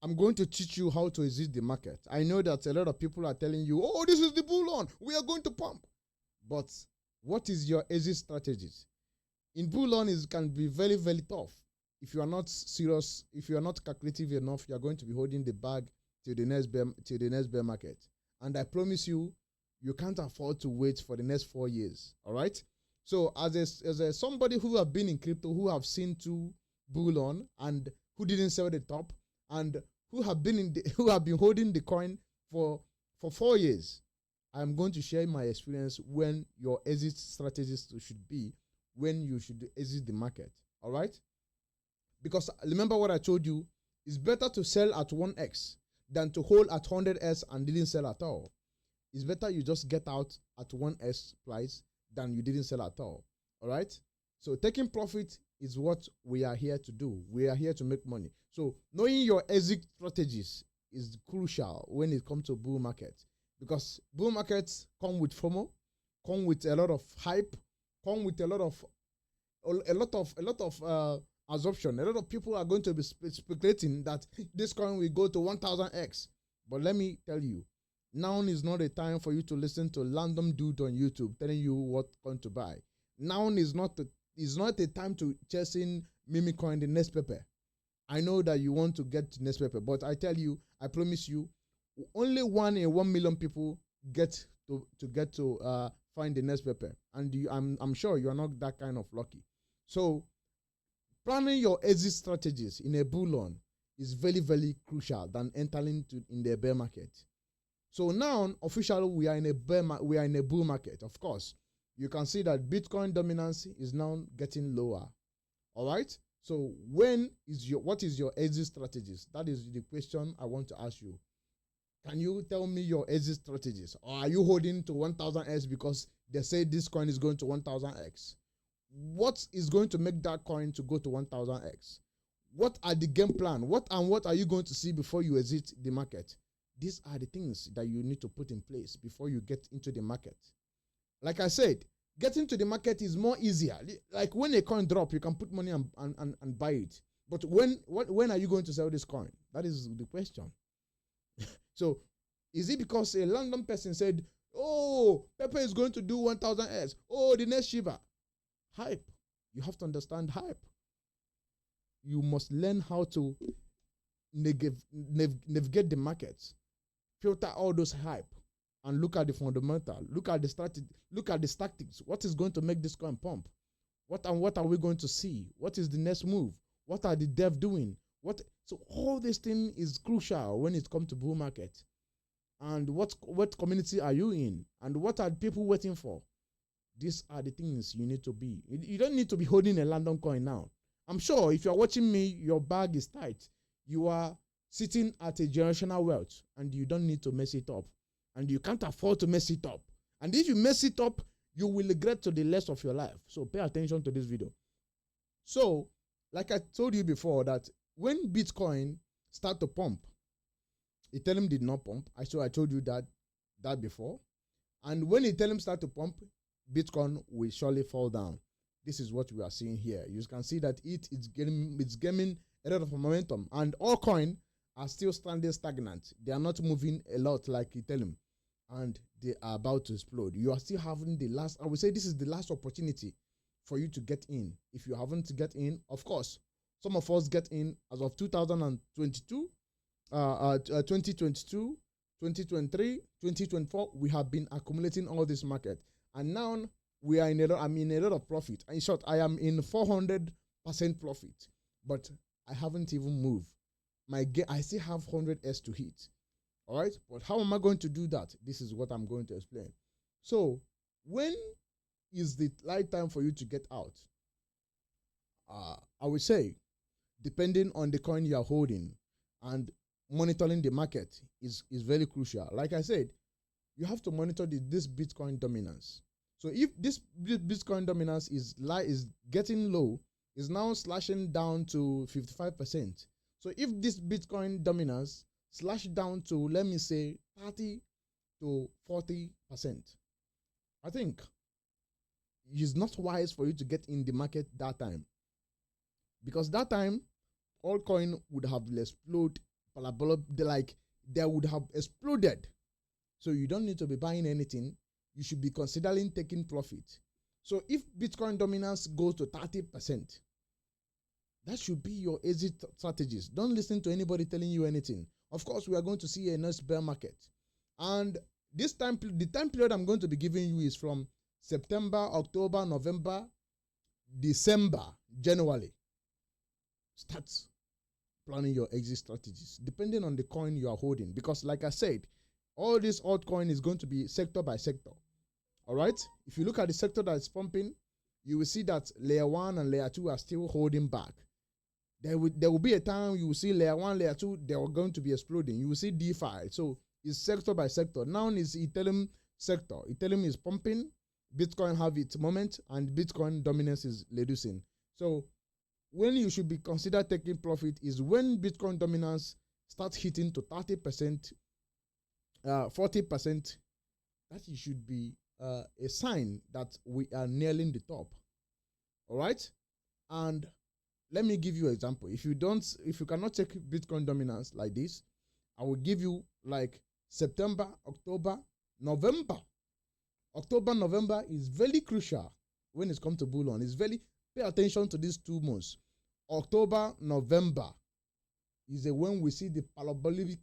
I'm going to teach you how to exit the market. I know that a lot of people are telling you, oh, this is the bull on, we are going to pump. But what is your exit strategies? In bull on, it can be very, very tough. If you are not serious, if you are not calculative enough, you are going to be holding the bag till the next bear market. And I promise you, you can't afford to wait for the next 4 years. All right. So as somebody who have been in crypto, who have seen two bull on and who didn't sell the top, and who have been holding the coin for 4 years, I'm going to share my experience when your exit strategies should be, when you should exit the market. All right. Because remember what I told you, it's better to sell at 1x than to hold at 100x and didn't sell at all. It's better you just get out at 1x price than you didn't sell at all. All right. So taking profit is what we are here to do. We are here to make money. So knowing your exit strategies is crucial when it comes to bull market, because bull markets come with FOMO, come with a lot of hype, come with a lot of assumption. A lot of people are going to be speculating that this coin will go to 1000x. But let me tell you, now is not a time for you to listen to random dude on YouTube telling you what coin to buy. Now is not a time to chasing meme coin, the next paper. I know that you want to get next paper, but I tell you, I promise you, only 1 in 1 million people get to find the next paper, and I'm sure you are not that kind of lucky. So planning your exit strategies in a bull on is very, very crucial than entering in the bear market. So now officially we are in a bull market. Of course, you can see that Bitcoin dominance is now getting lower. All right. So what is your exit strategies? That is the question I want to ask you. Can you tell me your exit strategies? Or are you holding to 1000x because they say this coin is going to 1000x? What is going to make that coin to go to 1000x? What are the game plan? What are you going to see before you exit the market? These are the things that you need to put in place before you get into the market. Like I said, getting to the market is more easier. Like when a coin drop, you can put money and buy it. But when are you going to sell this coin? That is the question. So is it because a random person said, oh, Pepe is going to do 1000x? Oh, the next Shiba. Hype. You have to understand hype. You must learn how to navigate the markets, filter all those hype, and look at the fundamental, look at the strategy, look at the tactics. What is going to make this coin pump? What are we going to see? What is the next move? What are the dev doing? So all this thing is crucial when it comes to bull market. And what community are you in? And what are people waiting for? These are the things you need to be. You don't need to be holding a London coin now. I'm sure if you're watching me, your bag is tight. You are sitting at a generational wealth and you don't need to mess it up. And you can't afford to mess it up. And if you mess it up, you will regret to the rest of your life. So pay attention to this video. So, like I told you before, that when Bitcoin start to pump, Ethereum did not pump. I told you that before. And when Ethereum start to pump, Bitcoin will surely fall down. This is what we are seeing here. You can see that it's gaining a lot of momentum, and all coins are still standing stagnant. They are not moving a lot like Ethereum, and they are about to explode. You are still having I would say this is the last opportunity for you to get in. If you haven't get in, of course, some of us get in as of 2022, 2022, 2023, 2024. We have been accumulating all this market. And now we are I'm in a lot of profit. In short, I am in 400% profit, but I haven't even moved. I still have 100s to hit. All right. But how am I going to do that? This is what I'm going to explain. So when is the right time for you to get out? I would say, depending on the coin you are holding and monitoring the market is very crucial. Like I said, you have to monitor this Bitcoin dominance. So if this Bitcoin dominance is getting low, is now slashing down to 55%. So if this Bitcoin dominance slash down to, let me say, 30 to 40%, I think it's not wise for you to get in the market that time. Because that time, all coin would have exploded they would have exploded. So you don't need to be buying anything. You should be considering taking profit. So if Bitcoin dominance goes to 30%, that should be your exit strategies. Don't listen to anybody telling you anything. Of course, we are going to see a next bear market. And this time, the time period I'm going to be giving you is from September, October, November, December, January. Start planning your exit strategies depending on the coin you are holding. Because like I said, all this altcoin is going to be sector by sector. All right. If you look at the sector that is pumping, you will see that layer 1 and layer 2 are still holding back. There will be a time you will see layer 1, layer 2, they are going to be exploding. You will see DeFi. So it's sector by sector. Now is Ethereum sector. Ethereum is pumping, Bitcoin have its moment, and Bitcoin dominance is reducing. So when you should be considered taking profit is when Bitcoin dominance starts hitting to 30%, 40%. That you should be a sign that we are nearing the top. All right. And let me give you an example. If you cannot check Bitcoin dominance like this, I will give you like September, October, November. October, November is very crucial when it comes to bullion. Pay attention to these 2 months. October, November is when we see the parabolic,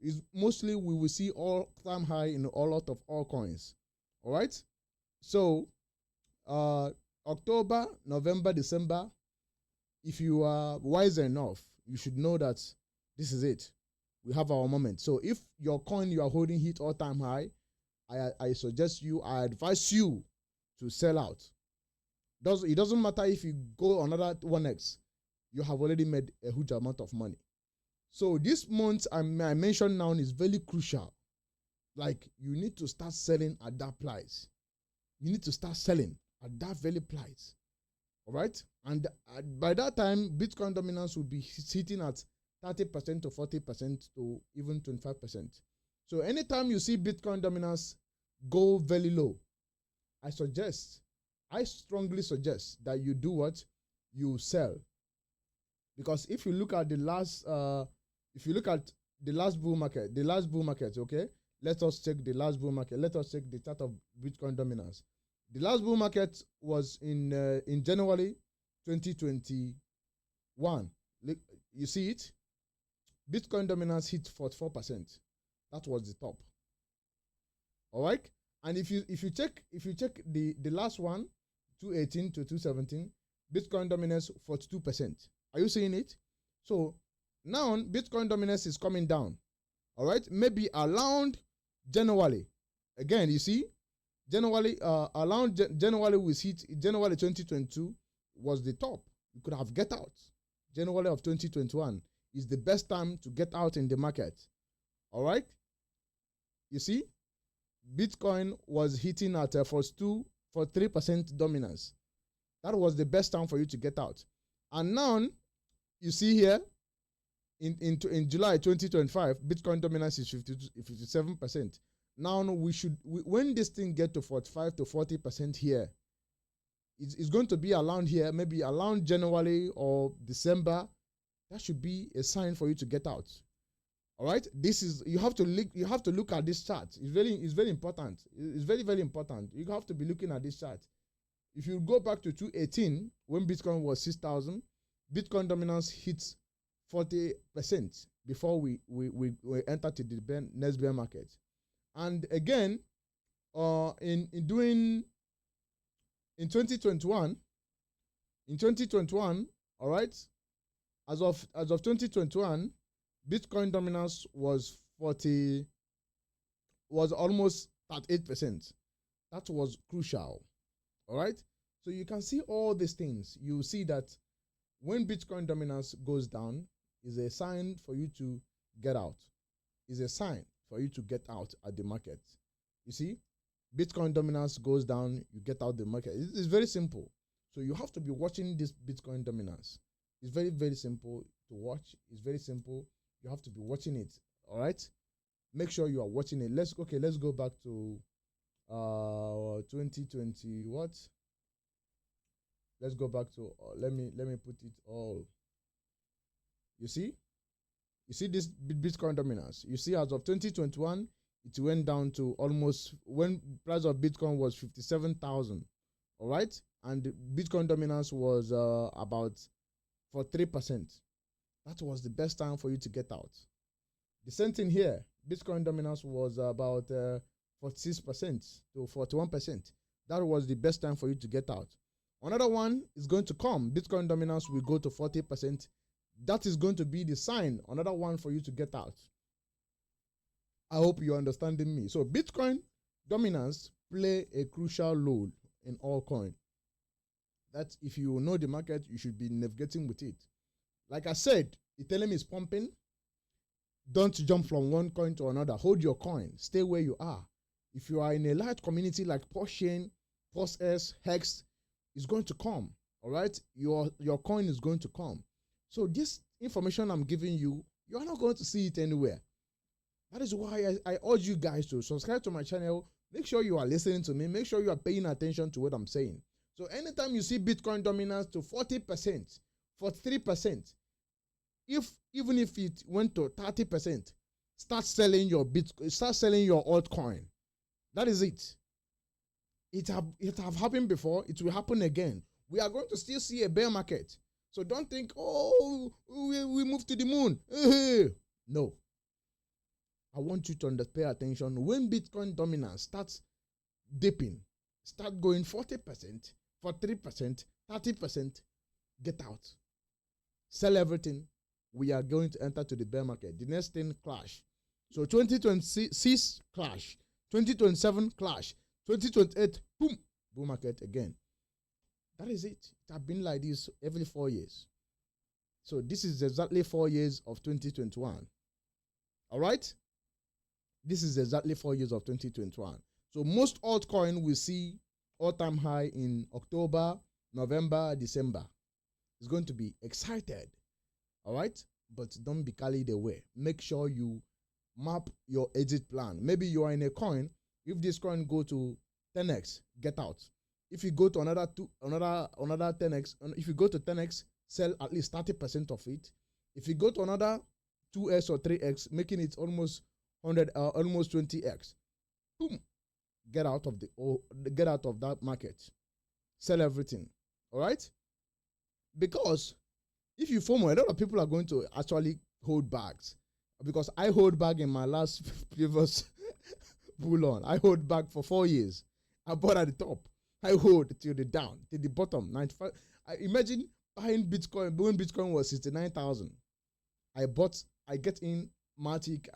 is mostly we will see all-time high in a lot of altcoins. All right. So October, November, December, if you are wise enough, you should know that this is it. We have our moment. So if your coin you are holding hit all-time high, I advise you to sell out. It doesn't matter if you go another 1x, you have already made a huge amount of money. So this month I mentioned now is very crucial. Like you need to start selling at that price. You need to start selling at that very price. All right. And by that time, Bitcoin dominance will be sitting at 30% to 40% to even 25%. So anytime you see Bitcoin dominance go very low, I strongly suggest that you do what? You sell. Because if you look at the last bull market, okay? Let us check the last bull market. Let us check the chart of Bitcoin dominance. The last bull market was in January 2021. You see it? Bitcoin dominance hit 44%. That was the top. All right. And if you check the last one, 2018 to 2017, Bitcoin dominance 42%. Are you seeing it? So now Bitcoin dominance is coming down. All right. Maybe around January. Again, you see, January January was hit. January 2022 was the top. You could have get out. January of 2021 is the best time to get out in the market. All right. You see, Bitcoin was hitting at 43% dominance. That was the best time for you to get out. And now you see here in July 2025, Bitcoin dominance is 57%. Now when this thing get to 45 to 40% here, it's going to be around here, maybe around January or December. That should be a sign for you to get out. All right. You have to look at this chart. It's very important. It's very, very important. You have to be looking at this chart. If you go back to 2018, when Bitcoin was 6,000, Bitcoin dominance hits 40% before we entered to the next bear market. And again, in 2021, all right, as of 2021, Bitcoin dominance was almost at 8%. That was crucial. All right. So you can see all these things. You see that when Bitcoin dominance goes down, is a sign for you to get out. Is a sign for you to get out at the market. You see, Bitcoin dominance goes down, you get out the market. It's very simple. So you have to be watching this Bitcoin dominance. It's very, very simple to watch. It's very simple. You have to be watching it. All right. Make sure you are watching it. Let's go back to 2020. What? Let's go back to let me put it all. You see, You see this Bitcoin dominance. You see, as of 2021, it went down to almost, when price of Bitcoin was 57,000. All right, and the Bitcoin dominance was about for 3%. That was the best time for you to get out. The same thing here. Bitcoin dominance was about 46% to 41%. That was the best time for you to get out. Another one is going to come. Bitcoin dominance will go to 40%. That is going to be the sign. Another one for you to get out. I hope you're understanding me. So Bitcoin dominance play a crucial role in altcoin. That if you know the market, you should be navigating with it. Like I said, Ethereum is pumping. Don't jump from one coin to another. Hold your coin. Stay where you are. If you are in a large community like Porsche, POS, Hex, is going to come. All right, your coin is going to come. So this information I'm giving you, you are not going to see it anywhere. That is why I urge you guys to subscribe to my channel. Make sure you are listening to me. Make sure you are paying attention to what I'm saying. So anytime you see Bitcoin dominance to 40%, 43%, even if it went to 30%, start selling your Bitcoin, start selling your altcoin. That is it. It have happened before. It will happen again. We are going to still see a bear market. So don't think, oh, we moved to the moon. No. I want you to pay attention. When Bitcoin dominance starts dipping, start going 40%, 43%, 30%, get out. Sell everything. We are going to enter to the bear market. The next thing, clash. So 2026, clash. 2027, clash. 2028, boom, bull market again. That is it. It has been like this every 4 years. So this is exactly 4 years of 2021. All right? This is exactly 4 years of 2021. So most altcoin will see all-time high in October, November, December. It's going to be excited. All right? But don't be carried away. Make sure you map your exit plan. Maybe you are in a coin. If this coin go to 10x, get out. If you go to another 10x, if you go to 10x, sell at least 30% of it. If you go to another 2x or 3x, making it almost 20x, boom, get out of that market. Sell everything. All right? Because if you FOMO, a lot of people are going to actually hold bags. Because I hold bag in my last previous bull on. I hold back for 4 years. I bought at the top. I hold till the down, till the bottom, 95. I imagine buying Bitcoin when Bitcoin was 69,000. I get in Matic.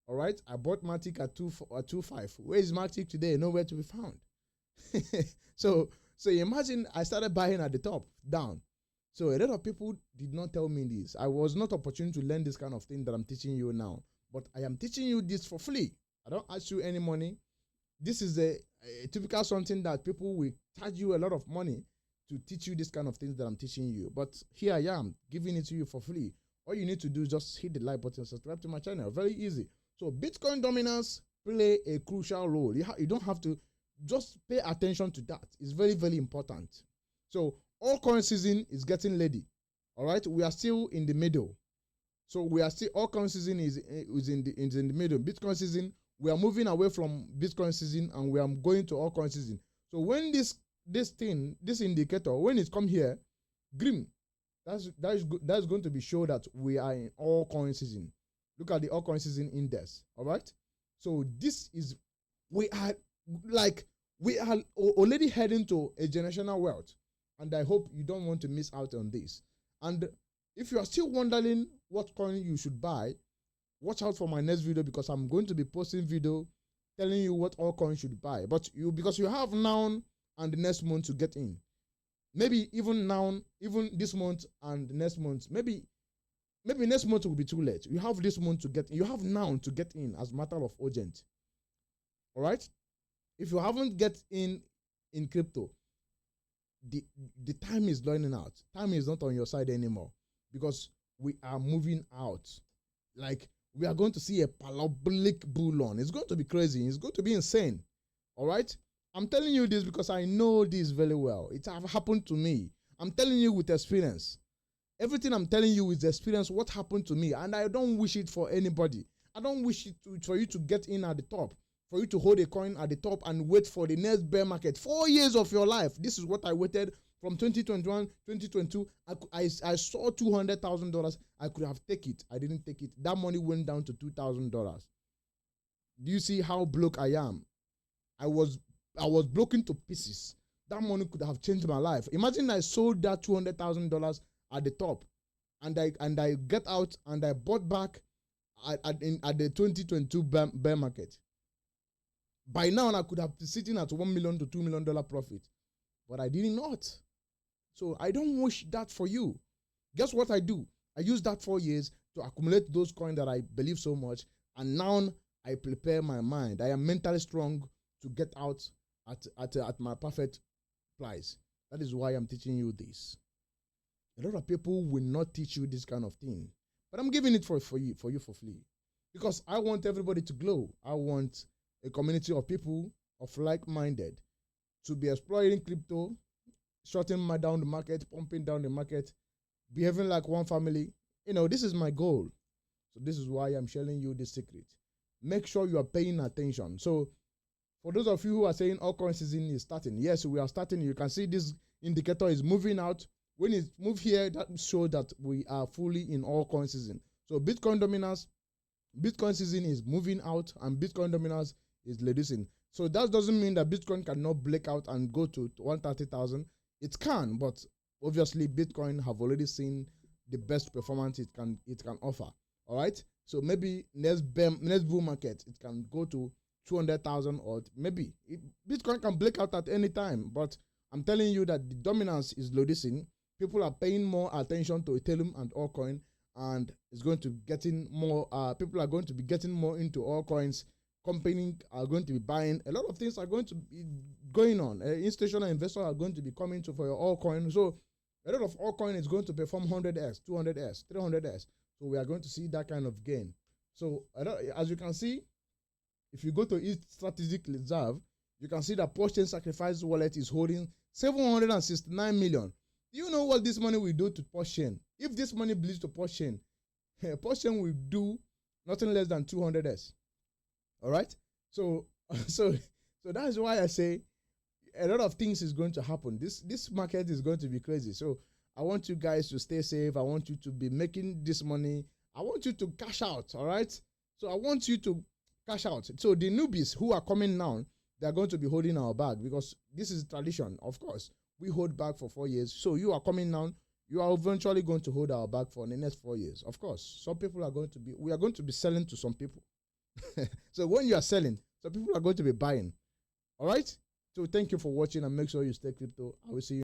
All right. I bought Matic at 2.5. Where is Matic today? Nowhere to be found. So imagine I started buying at the top, down. So a lot of people did not tell me this. I was not opportune to learn this kind of thing that I'm teaching you now. But I am teaching you this for free. I don't ask you any money. This is a typical something that people will charge you a lot of money to teach you this kind of things that I'm teaching you. But here I am giving it to you for free. All you need to do is just hit the like button, subscribe to my channel. Very easy. So Bitcoin dominance play a crucial role. You don't have to, just pay attention to that. It's very, very important. So altcoin season is getting ready. All right. We are still in the middle. So we are still, altcoin season is in the middle. Bitcoin season, we are moving away from Bitcoin season and we are going to altcoin season. So when this indicator, when it come here, green, that's going to be show that we are in altcoin season. Look at the altcoin season index. All right. So this is, we are already heading to a generational wealth, and I hope you don't want to miss out on this. And if you are still wondering what coin you should buy, watch out for my next video, because I'm going to be posting video telling you what all coins should buy. But because you have now and the next month to get in. Maybe even now, even this month and the next month, maybe next month will be too late. You have this month to get in. You have now to get in as a matter of urgent. All right? If you haven't get in crypto, the time is running out. Time is not on your side anymore, because we are moving out. Like, we are going to see a parabolic bull on. It's going to be crazy. It's going to be insane. All right? I'm telling you this because I know this very well. It have happened to me. I'm telling you with experience. Everything I'm telling you is experience what happened to me, and I don't wish it for anybody. I don't wish it for you to get in at the top, for you to hold a coin at the top and wait for the next bear market. 4 years of your life. This is what I waited from 2021, 2022. I saw $200,000. I could have taken it. I didn't take it. That money went down to $2,000. Do you see how broke I am? I was broken to pieces. That money could have changed my life. Imagine I sold that $200,000 at the top, and I get out and I bought back at the 2022 bear market. By now, I could have been sitting at $1 million to $2 million profit, but I did not. So I don't wish that for you. Guess what I do? I use that 4 years to accumulate those coins that I believe so much, and now I prepare my mind. I am mentally strong to get out at my perfect price. That is why I'm teaching you this. A lot of people will not teach you this kind of thing, but I'm giving it for you for free, because I want everybody to glow. I want a community of people of like-minded to be exploring crypto, shutting down the market, pumping down the market, behaving like one family. This is my goal. So this is why I'm sharing you this secret. Make sure you are paying attention. So for those of you who are saying altcoin season is starting, yes, we are starting. You can see this indicator is moving out. When it moves here, that shows that we are fully in altcoin season. So Bitcoin dominance, Bitcoin season is moving out, and Bitcoin dominance is reducing. So that doesn't mean that Bitcoin cannot break out and go to 130,000. It can, but obviously Bitcoin have already seen the best performance it can offer. All right. So maybe next bull market it can go to 200,000, or maybe Bitcoin can break out at any time. But I'm telling you that the dominance is reducing. People are paying more attention to Ethereum and altcoin, and it's going to getting more. People are going to be getting more into altcoins. Companies are going to be buying. A lot of things are going to be going on. Institutional investors are going to be coming to for your altcoin. So a lot of altcoin is going to perform 100x, 200x, 300x. So we are going to see that kind of gain. So as you can see, if you go to each strategic reserve, you can see that Post-chain Sacrifice wallet is holding 769 million. Do you know what this money will do to Post-chain? If this money bleeds to Post-chain, Post-chain will do nothing less than 200s. All right. So that is why I say a lot of things is going to happen. This market is going to be crazy. So I want you guys to stay safe. I want you to be making this money. I want you to cash out. All right. So I want you to cash out. So the newbies who are coming now, they are going to be holding our bag, because this is tradition. Of course, we hold back for 4 years. So you are coming now. You are eventually going to hold our bag for the next 4 years. Of course, some people are going to be. We are going to be selling to some people. So when you are selling, some people are going to be buying. All right. So thank you for watching, and make sure you stay crypto. I will see you.